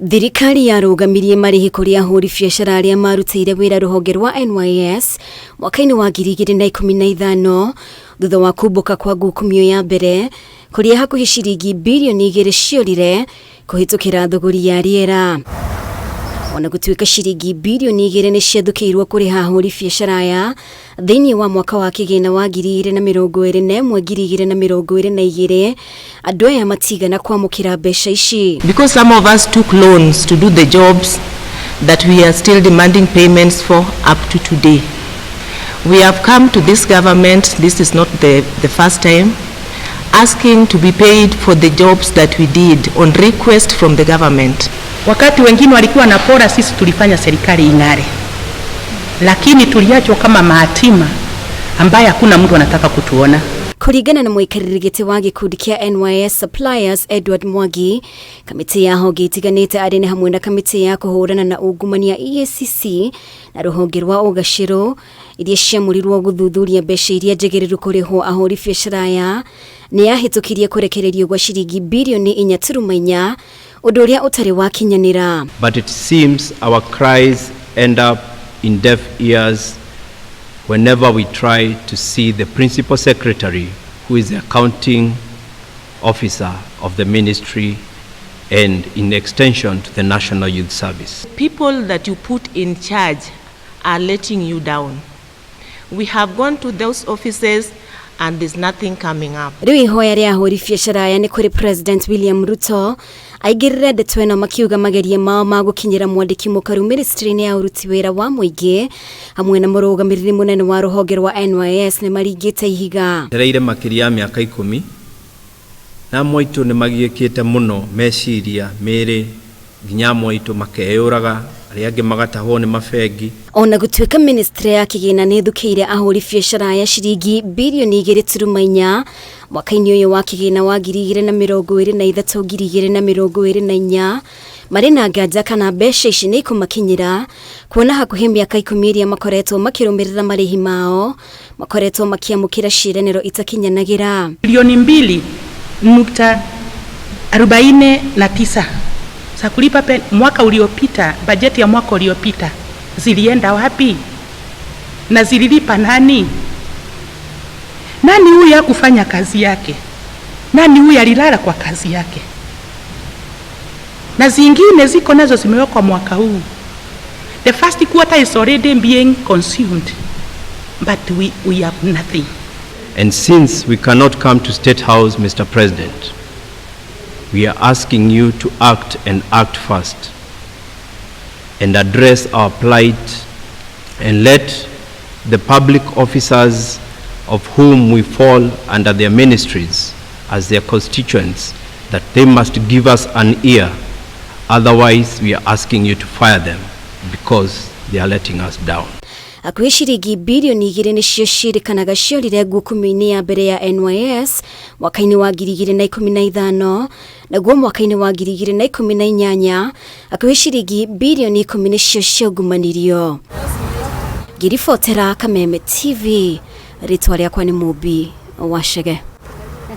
Thirikari yarugamirie marihwo kuri ahuri biacara aria marutire wira ruhonge rwa NYS mwaka-ini wa 2015 thutha wa kumbuka kwa ngukumio ya mbere kuri hakuhi ciringi bilioni 2 ciorire kuhitukira thogori ya riera. Ona gutuika ciringi bilioni 2 ni ciathukirwo kuri ahuri biacara aya thiini wa mwaka wa kigina wa 2021-2022 andu aya matigana kwamukira mbeca ici. Because some of us took loans to do the jobs that we are still demanding payments for up to today. We have come to this government, this is not the first time, asking to be paid for the jobs that we did on request from the government. Wakati wengine walikuwa na pora, sisi tulifanya serikali ing'are, lakini tuliachwa kama mahatima ambaye hakuna mtu anataka kutuona. Kuringana na MWAKA giti wa gikundi kia NYS Suppliers Edward Mwagi, kamiti ya honge itiganite ari ni hamwe na kamiti ya kuhurana na ungumania EACC na ruhonge rwa ugashiro iria ciamurirwo guthuthuria mbeca iria njagiriru kurihwo ahuri biacara aya ni yahitukirie kurekererio gwa ciringi bilioni 4.4 undu uria utari wakinyanira. But it seems our cries end up in deaf ears whenever we try to see the principal secretary, who is the accounting officer of the ministry and in extension to the National Youth Service. People that you put in charge are letting you down. We have gone to those offices and there's nothing coming up. Riu hoya ria ahuri biacara aya ni kuri President William RUTO aingirire ndetweno makiuga magerie mao magukinyira mwandiki mukaru ministry ya uruti wira wa muingi hamwe na murugamiriri munene wa ruhonge rwa NYS ni maringite ihiga. Tereire makiria miaka 10 na moito ni magiekite muno meciria mere ginya moito makeyuraga aria angi magatahwo ni mafengi. Ona gutuika ministry ya kigina ni thukiire ahuri biacara ya ciringi bilioni 2.4 mwaka-ini uyu wa kigina wa 2023-2024 mari na nganja kana mbeca ici ni ikumakinyira kuona hakuhi miaka 10 iria makoretwo makirumirira marihi mao makoretwo makiamukira ciiraniro itakinyanagira. Bilioni 2.49 za kulipa mwaka uliopita, bajeti ya mwaka uliopita zilienda wapi na zililipa nani? Nani huyu hakufanya kazi yake? Nani huyu alilala kwa kazi yake? Na zingine ziko nazo zimewekwa mwaka huu. The first quarter is already being consumed, but we have nothing. And since we cannot come to State House, Mr. President, we are asking you to act and act fast and address our plight and let the public officers of whom we fall under their ministries as their constituents, that they must give us an ear. Otherwise, we are asking you to fire them because they are letting us down. Akuhi ciringi bilioni 2 nicio cirikanaga ciorire ngukumio-ini ya mbere ya NYS mwaka-ini wa 2015 naguo mwaka-ini wa 2018 akuhi ciringi bilioni 10 nicio ciaungumanirio. Ngiribotera Kameme TV, ritwa riakwa ni Mubi Wachege.